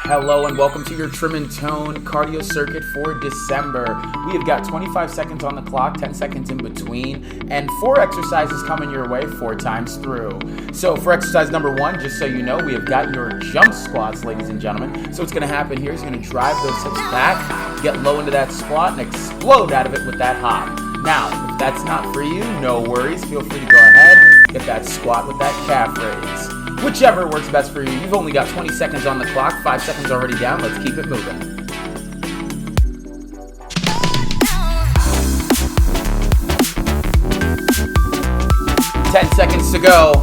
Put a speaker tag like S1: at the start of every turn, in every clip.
S1: Hello and welcome to your Trim and Tone cardio circuit for December. We have got 25 seconds on the clock, 10 seconds in between, and 4 exercises coming your way 4 times through. So for exercise number 1, just so you know, we have got your jump squats, ladies and gentlemen. So what's going to happen here is you're going to drive those hips back, get low into that squat, and explode out of it with that hop. Now, if that's not for you, no worries. Feel free to go ahead, get that squat with that calf raise. Whichever works best for you. You've only got 20 seconds on the clock, 5 seconds already down. Let's keep it moving. Ten seconds to go.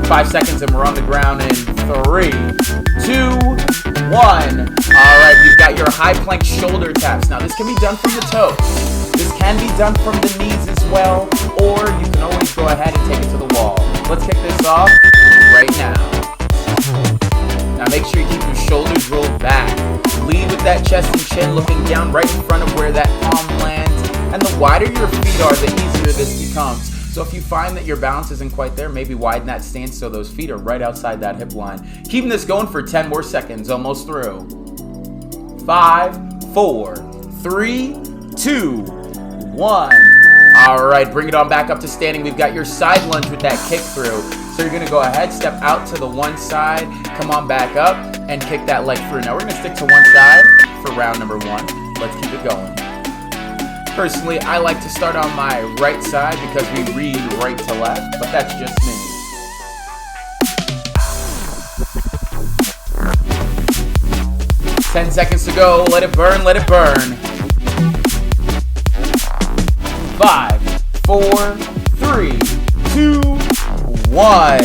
S1: 5 seconds and we're on the ground in 3, 2, 1. All right, you've got your high plank shoulder taps. Now this can be done from the toes. This can be done from the knees as well, or you can always go ahead and take it to the wall. Let's kick this off right now. Now make sure you keep your shoulders rolled back. Lead with that chest and chin looking down right in front of where that palm lands. And the wider your feet are, the easier this becomes. So if you find that your balance isn't quite there, maybe widen that stance so those feet are right outside that hip line. Keeping this going for 10 more seconds, almost through. 5, 4, 3, 2, 1. All right, bring it on back up to standing. We've got your side lunge with that kick through. So you're gonna go ahead, step out to the one side, come on back up, and kick that leg through. Now we're gonna stick to one side for round number 1. Let's keep it going. Personally, I like to start on my right side because we read right to left, but that's just me. Ten seconds to go. Let it burn, let it burn. 5, 4, 3, 2, 1.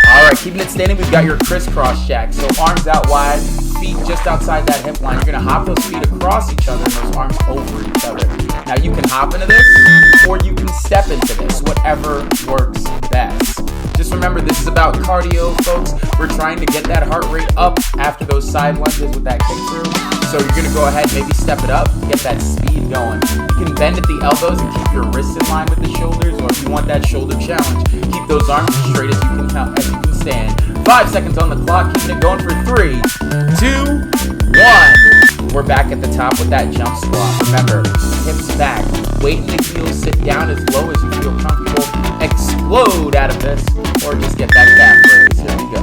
S1: All right, keeping it standing, we've got your crisscross jack. So arms out wide, feet just outside that hip line. You're gonna hop those feet across each other and those arms over each other. Now you can hop into this or you can step into this, whatever works best. Just remember, this is about cardio, folks. We're trying to get that heart rate up after those side lunges with that kick through. So you're gonna go ahead, maybe step it up, get that speed going. You can bend at the elbows and keep your wrists in line with the shoulders, or if you want that shoulder challenge, keep those arms as straight as you can stand. 5 seconds on the clock, keeping it going for 3, 2, 1. We're back at the top with that jump squat. Remember, hips back, weight in the heels, sit down as low as you feel comfortable, explode out of this, or just get that calf raise. Here we go.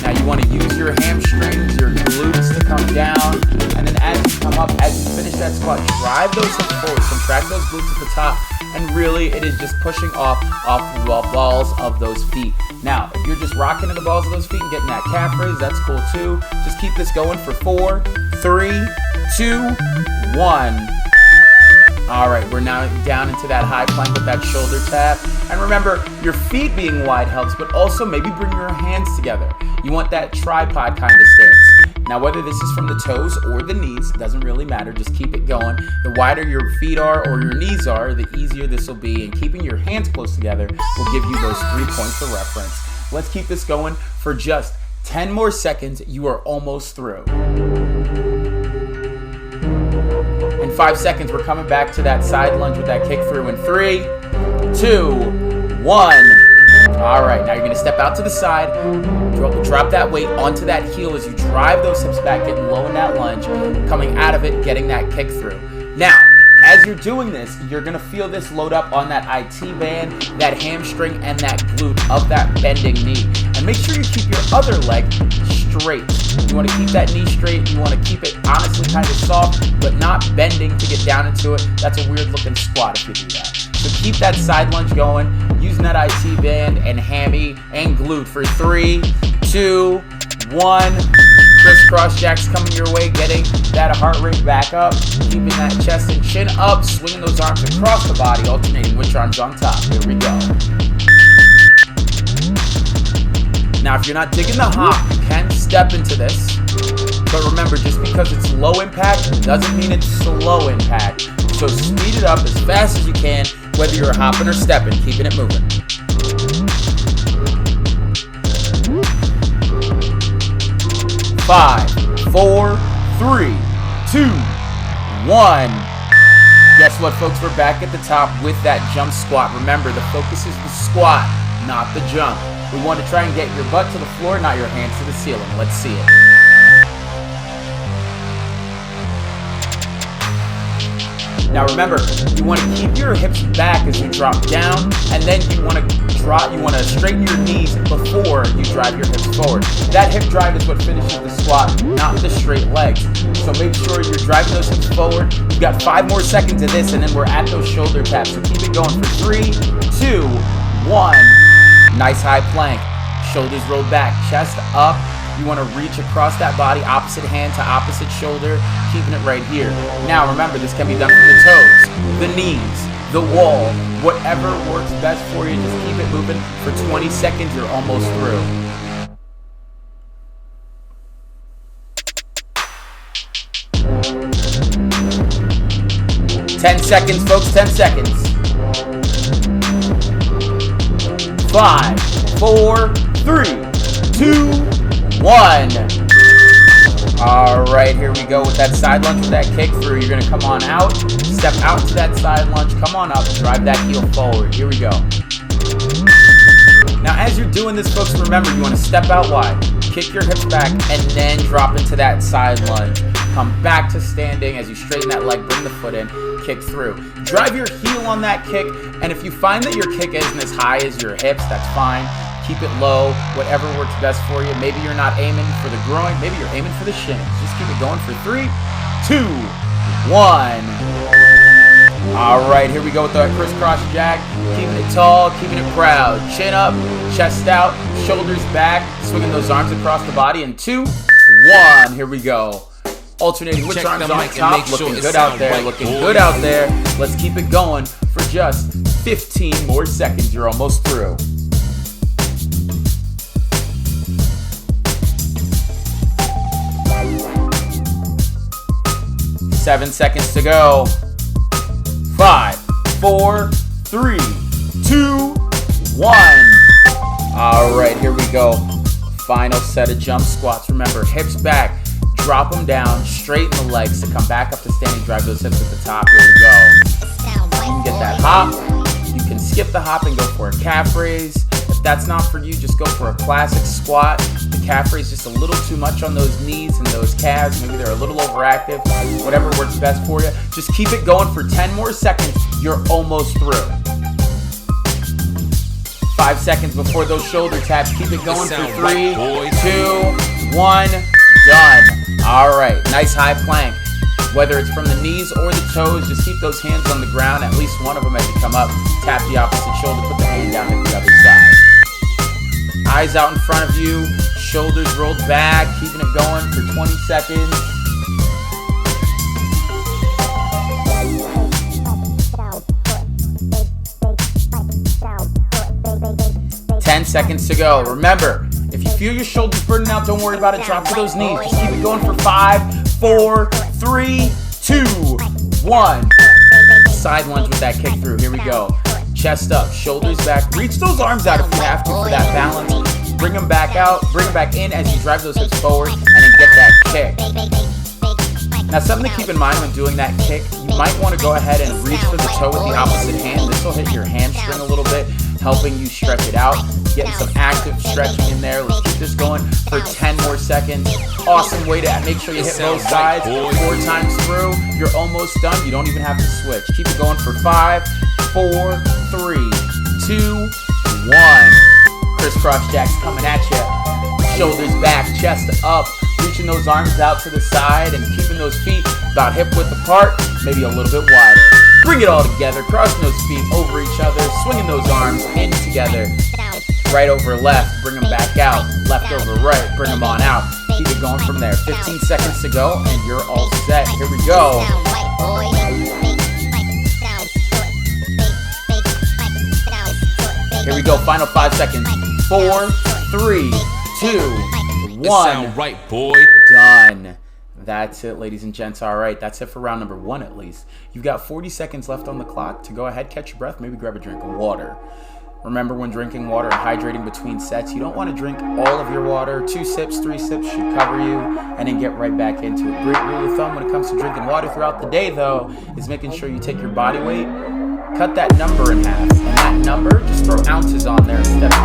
S1: Now you want to use your hamstrings, your glutes to come down, and then as you come up, as you finish that squat, drive those hips forward, contract those glutes at the top, and really it is just pushing off the balls of those feet. Now, if you're just rocking to the balls of those feet and getting that calf raise, that's cool too. Just keep this going for 4, 3, 2, 1. All right, we're now down into that high plank with that shoulder tap. And remember, your feet being wide helps, but also maybe bring your hands together. You want that tripod kind of stance. Now, whether this is from the toes or the knees, doesn't really matter. Just keep it going. The wider your feet are or your knees are, the easier this will be. And keeping your hands close together will give you those 3 points of reference. Let's keep this going for just 10 more seconds. You are almost through. In 5 seconds, we're coming back to that side lunge with that kick through in 3, 2, 1. All right, now you're gonna step out to the side, drop that weight onto that heel as you drive those hips back, getting low in that lunge, coming out of it, getting that kick through. Now, as you're doing this, you're gonna feel this load up on that IT band, that hamstring, and that glute of that bending knee. And make sure you keep your other leg straight. You wanna keep that knee straight, you wanna keep it honestly kind of soft, but not bending to get down into it. That's a weird looking squat if you do that. So keep that side lunge going, using that IT band and hammy and glute for 3, 2, 1. Crisscross jacks coming your way, getting that heart rate back up, keeping that chest and chin up, swinging those arms across the body, alternating which arm's on top. Here we go. Now, if you're not digging the hop, you can step into this. But remember, just because it's low impact doesn't mean it's slow impact. So speed it up as fast as you can, whether you're hopping or stepping, keeping it moving. 5, 4, 3, 2, 1. Guess what, folks? We're back at the top with that jump squat. Remember, the focus is the squat. not the jump. We want to try and get your butt to the floor, not your hands to the ceiling. Let's see it. Now remember, you want to keep your hips back as you drop down, and then you want to straighten your knees before you drive your hips forward. That hip drive is what finishes the squat, not the straight legs. So make sure you're driving those hips forward. You've got 5 more seconds of this, and then we're at those shoulder taps. So keep it going for 3, 2, 1. Nice high plank. Shoulders rolled back, chest up. You want to reach across that body, opposite hand to opposite shoulder, keeping it right here. Now remember, this can be done from the toes, the knees, the wall, whatever works best for you. Just keep it moving for 20 seconds. You're almost through. Ten seconds, folks, 10 seconds. 5, 4, 3, 2, 1. All right, here we go with that side lunge with that kick through. You're gonna come on out, step out to that side lunge, come on up, drive that heel forward. Here we go. Now, as you're doing this, folks, remember, you wanna step out wide, kick your hips back, and then drop into that side lunge. Come back to standing as you straighten that leg, bring the foot in, kick through. Drive your heel on that kick, and if you find that your kick isn't as high as your hips, that's fine. Keep it low, whatever works best for you. Maybe you're not aiming for the groin, maybe you're aiming for the shins. Just keep it going for 3, 2, 1. All right, here we go with the crisscross jack. Keeping it tall, keeping it proud. Chin up, chest out, shoulders back, swinging those arms across the body in 2, 1. Here we go. Alternating which arms on top, looking good out there, looking good out there. Let's keep it going for just 15 more seconds. You're almost through. 7 seconds to go. 5, 4, 3, 2, 1. All right, here we go. Final set of jump squats. Remember, hips back. Drop them down, straighten the legs to come back up to standing, drive those hips at the top. Here we go. You can get that hop. You can skip the hop and go for a calf raise. If that's not for you, just go for a classic squat. The calf raise just a little too much on those knees and those calves. Maybe they're a little overactive. Whatever works best for you. Just keep it going for 10 more seconds. You're almost through. 5 seconds before those shoulder taps. Keep it going for 3, 2, 1. Done. All right, nice high plank. Whether it's from the knees or the toes, just keep those hands on the ground, at least one of them as you come up. Tap the opposite shoulder, put the hand down, hit the other side. Eyes out in front of you, shoulders rolled back, keeping it going for 20 seconds. Ten seconds to go. Remember, if you feel your shoulders burning out, don't worry about it. Drop to those knees. Just keep it going for 5, 4, 3, 2, 1. Side lunge with that kick through. Here we go. Chest up, shoulders back. Reach those arms out if you have to for that balance. Bring them back out, bring them back in as you drive those hips forward, and then get that kick. Now, something to keep in mind when doing that kick, you might want to go ahead and reach for the toe with the opposite hand. This will hit your hamstring a little bit, helping you stretch it out. Getting some active stretching in there. Let's keep this going for 10 more seconds. Awesome way to make sure you hit both sides 4 times through. You're almost done. You don't even have to switch. Keep it going for 5, 4, 3, 2, 1. Crisscross jacks coming at you. Shoulders back, chest up. Reaching those arms out to the side and keeping those feet about hip width apart, maybe a little bit wider. Bring it all together, crossing those feet over each other, swinging those arms in together. Right over left, bring them back out. Left over right, bring them on out. Keep it going from there. 15 seconds to go, and you're all set. Here we go. Here we go, final 5 seconds. 4, 3, 2, 1.
S2: Right, boy.
S1: Done. That's it, ladies and gents. All right, that's it for round number 1 at least. You've got 40 seconds left on the clock to go ahead, catch your breath, maybe grab a drink of water. Remember, when drinking water and hydrating between sets, you don't want to drink all of your water. 2 sips, 3 sips should cover you, and then get right back into it. Great rule of thumb when it comes to drinking water throughout the day, though, is making sure you take your body weight, cut that number in half, and that number, just throw ounces on there instead of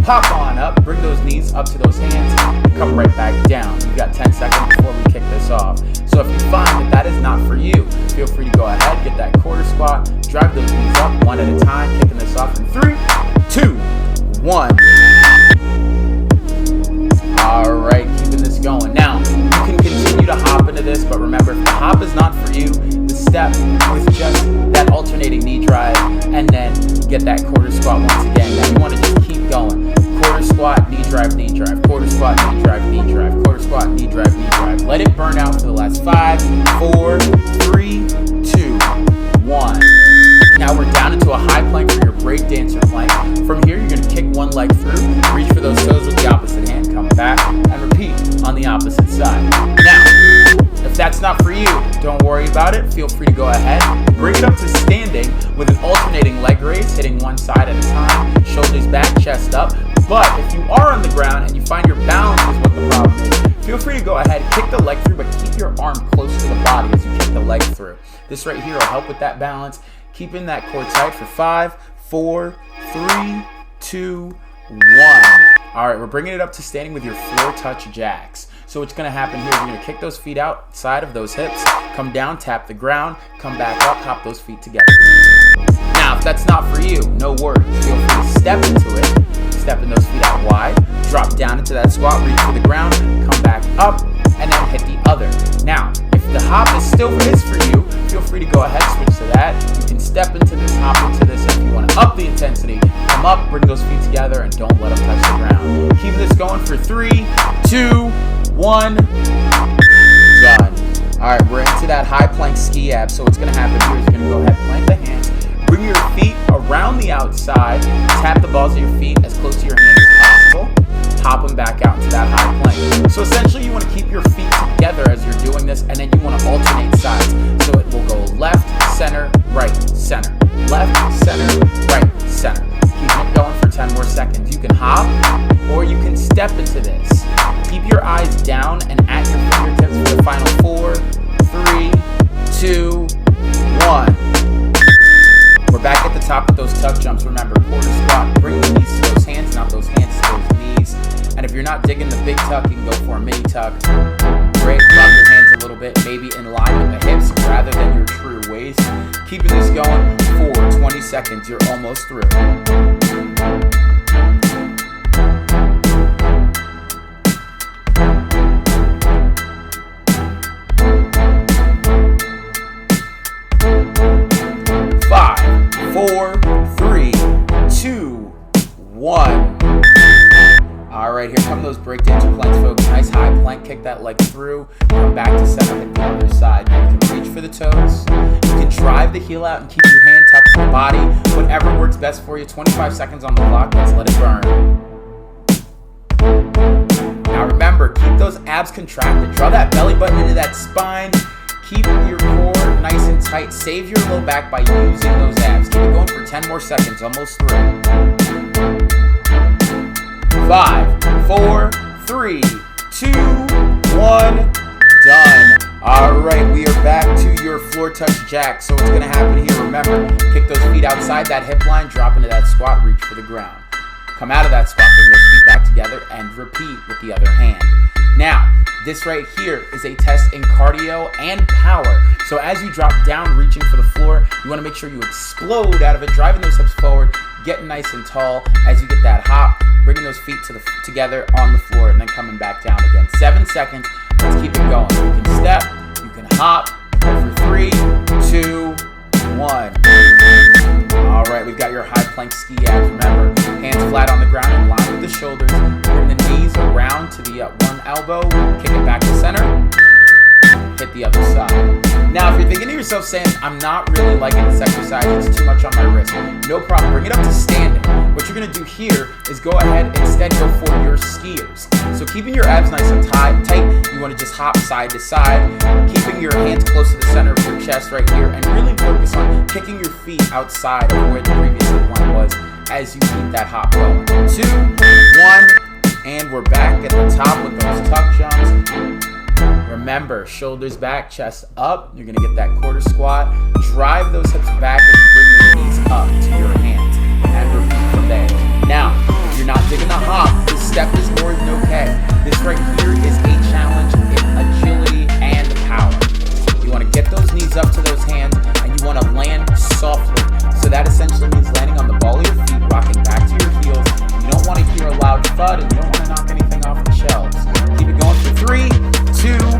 S1: Pop on up, bring those knees up to those hands, come right back down. You've got 10 seconds before we kick this off. So if you find that is not for you, feel free to go ahead, get that quarter squat, drive those knees up one at a time, kicking this off in 3, 2, 1. All right, keeping this going. Now, you can continue to hop into this, but remember, if the hop is not for you, the step with just that alternating knee drive, and then get that quarter squat once again. Now, you want to just keep going. Quarter squat, knee drive, quarter squat, knee drive, quarter squat, knee drive. Let it burn out for the last 5, 4, 3, 2, 1. Now we're down into a high plank for your breakdancer plank. From here, you're going to kick one leg through, reach for those toes with the opposite hand, come back, and repeat on the opposite side. Now, if that's not for you, don't worry about it. Feel free to go ahead, bring it up to standing with an alternating leg raise, hitting one side at a time, shoulders back, chest up. But if you are on the ground and you find your balance is what the problem is, feel free to go ahead, kick the leg through, but keep your arm close to the body as you kick the leg through. This right here will help with that balance. Keeping that core tight for 5, 4, 3, 2, 1. All right, we're bringing it up to standing with your floor touch jacks. So what's going to happen here is you're going to kick those feet outside of those hips, come down, tap the ground, come back up, hop those feet together. Now, if that's not for you, no worries. Feel free to step into it, stepping those feet out wide, drop down into that squat, reach for the ground, come back up, and then hit the other. Now, if the hop is for you, feel free to go ahead, switch to that. You can step into this, hop into this. If you want to up the intensity, come up, bring those feet together, and don't let them touch the ground. Keep this going for 3, 2, 1, done. All right, we're into that high plank ski ab. So what's going to happen here is you're going to go ahead, plant the hands, bring your feet around the outside, tap the balls of your feet as close to your hands as possible, hop them back out into that high plank. So essentially you want to keep your feet together as you're doing this, and then you want to alternate sides. So it will go left, center, right, center. Left, center, right, center. Keep it going for 10 more seconds. You can hop or you can step into this. Keep your eyes down and at your fingertips for the final 4, 3, 2, 1. We're back at the top with those tuck jumps. Remember, quarter squat, bring the knees to those hands, not those hands to those knees. And if you're not digging the big tuck, you can go for a mini tuck. Great, drop your hands a little bit, maybe in line with the hips rather than your true waist. Keeping this going for 20 seconds. You're almost through. 4, 3, 2, 1. All right, here come those breakdancer planks, folks. Nice high plank, kick that leg through, come back to center, hit the other side. You can reach for the toes. You can drive the heel out and keep your hand tucked to the body. Whatever works best for you. 25 seconds on the clock. Let's let it burn. Now remember, keep those abs contracted. Draw that belly button into that spine. Keep your core nice and tight. Save your low back by using those abs. Keep it going for 10 more seconds. Almost through. 5, 4, 3, 2, 1. Done. All right, we are back to your floor touch jack. So what's going to happen here, remember, kick those feet outside that hip line, drop into that squat, reach for the ground. Come out of that squat, bring those feet back together, and repeat with the other hand. Now, this right here is a test in cardio and power. So as you drop down, reaching for the floor, you want to make sure you explode out of it, driving those hips forward, getting nice and tall as you get that hop, bringing those feet together on the floor, and then coming back down again. 7 seconds. Let's keep it going. You can step, you can hop, for 3, 2, 1. All right, we've got your high plank ski abs. Remember, hands flat on the ground in line with the shoulders. Bring the knees around to the one elbow, kick it back to center, hit the other side. Now, if you're thinking to yourself saying, I'm not really liking this exercise, it's too much on my wrist, no problem, bring it up to standing. What you're gonna do here is go ahead and instead go for your skiers. So keeping your abs nice and tight, you wanna just hop side to side, keeping your hands close to the center of your chest right here, and really focus on kicking your feet outside of where the previous hip line was as you keep that hop going. 2, 1, and we're back at the top with those tuck jumps. Remember, shoulders back, chest up. You're going to get that quarter squat. Drive those hips back as you bring your knees up to your hands and repeat from there. Now, if you're not digging the bud, and you don't want to knock anything off the shelves. Keep it going for 3, 2, 1.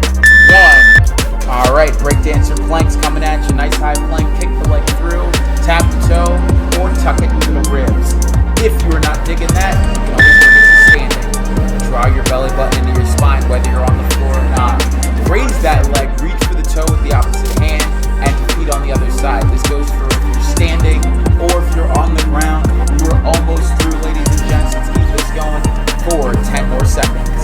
S1: All right, breakdancer planks coming at you. Nice high plank, kick the leg through, tap the toe, or tuck it into the ribs. If you are not digging that, you can always bring it to standing. Draw your belly button into your spine, whether you're on the floor or not. Raise that leg, reach for the toe with the opposite hand, and feet on the other side. This goes for if you're standing or if you're on the ground. You are almost through, ladies and gents. Let's keep this going for 10 more seconds.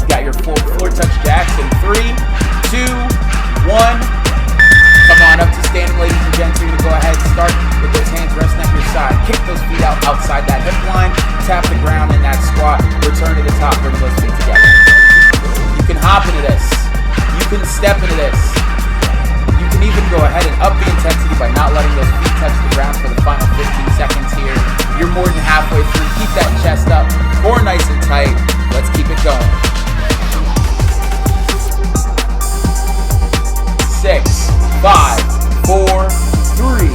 S1: You got your full floor touch jacks in 3, 2, 1. Come on up to standing, ladies and gents. You're going to go ahead and start with those hands resting at your side. Kick those feet out outside that hip line. Tap the ground in that squat. Return to the top. Bring those feet together. You can hop into this. You can step into this. You can even go ahead and up the intensity by not letting those feet touch the ground for the final 15 seconds here. You're more than halfway through. Keep that chest up. Core nice and tight. Let's keep it going. 6, 5, 4, 3,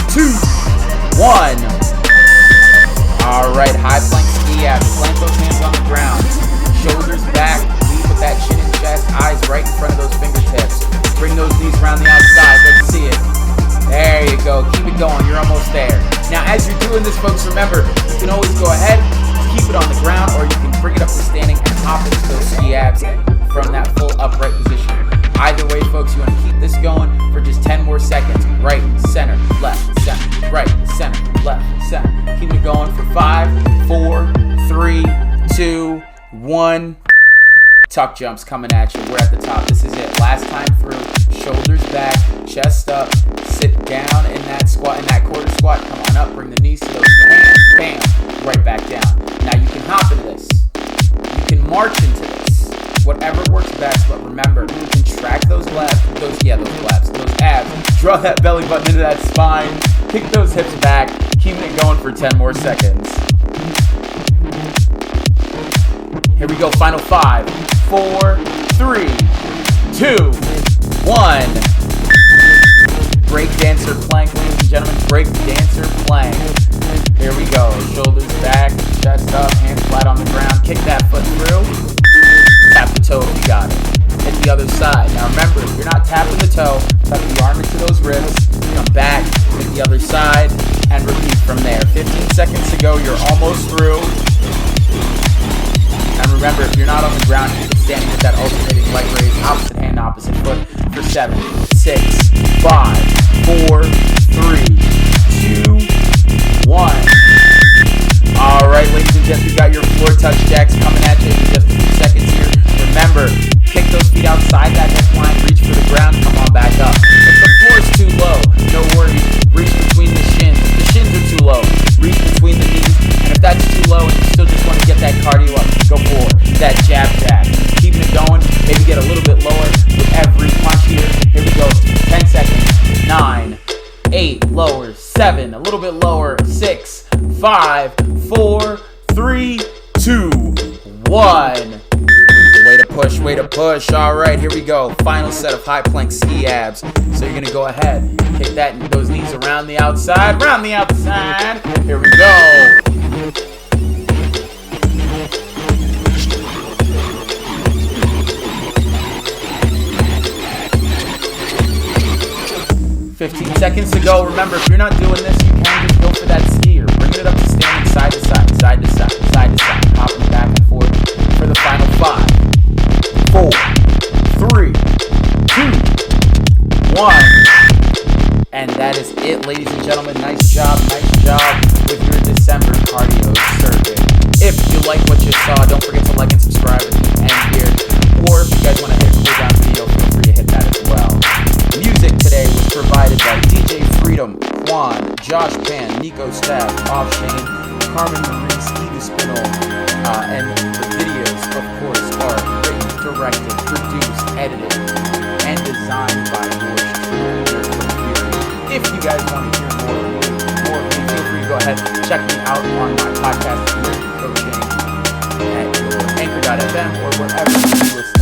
S1: 2, 1. All right, high plank ski abs. Plant those hands on the ground. Shoulders back. Lead with that chin and chest. Eyes right in front of those fingertips. Bring those knees around the outside. Let's see it. There you go. Keep it going. You're almost there. Now, as you're doing this, folks, remember, you can always go ahead, keep it on the ground, or you can bring it up to standing and hop into those ski abs from that full upright position. Either way, folks, you want to keep this going for just 10 more seconds. Right, center, left, center, right, center, left, center. Keep it going for 5, 4, 3, 2, 1. Tuck jumps coming at you. We're at the top. This is it. Last time through. Shoulders back, chest up. Sit down in that squat, in that quarter squat. Come on up. Bring the knees to those hands. Bam. Right back down. Now you can hop into this. You can march into this. Whatever works best, but remember, contract those abs, those abs. Draw that belly button into that spine. Kick those hips back. Keeping it going for 10 more seconds. Here we go, final 5, 4, 3, 2, 1. Breakdancer plank, ladies and gentlemen, breakdancer plank. Here we go, shoulders back, chest up, hands flat on the ground. Kick that foot through. Tap the toe if you got it. Hit the other side. Now remember, if you're not tapping the toe, tuck the arm into those ribs, come back, hit the other side, and repeat from there. 15 seconds to go, you're almost through. And remember, if you're not on the ground, keep it standing with that alternating leg raise, opposite hand, opposite foot for 7, 6, 5, 4, 3, 2, 1. All right, ladies and gents, we got your floor touch jacks coming at you in just a few seconds here. Remember, kick those feet outside that hip line, reach for the ground, come on back up. If the floor is too low, no worries, reach between the shins. If the shins are too low, reach between the knees. And if that's too low and you still just want to get that cardio up, go for that jab jack. Keeping it going, maybe get a little bit lower with every punch here. Here we go, 10 seconds, 9, 8, lower, 7, a little bit lower, 6, 5, 4, 3, 2, 1. Way to push. All right, here we go. Final set of high plank ski abs. So you're gonna go ahead, kick those knees around the outside, Here we go. 15 seconds to go. Remember, if you're not doing this, you can just go for that skier. Bring it up to standing side to side, side to side, side to side. Hopping back and forth for the final 5, 4, 3, 2, 1. And that is it, ladies and gentlemen. Nice job with your December cardio circuit. If you like what you saw, don't forget to like and subscribe at the end here. Or if you guys want to hit a cool down video, feel free to hit that as well. Music today was provided by DJ Freedom, Juan, Josh Pan, Nico Staff, Off Shane, Carmen Marie, Steve Spinel, and the videos, of course, are written, directed, produced, edited, and designed by yours truly. If you guys want to hear more of me, feel free to go ahead and check me out on my podcast, Coaching, at your anchor.fm or wherever you listen.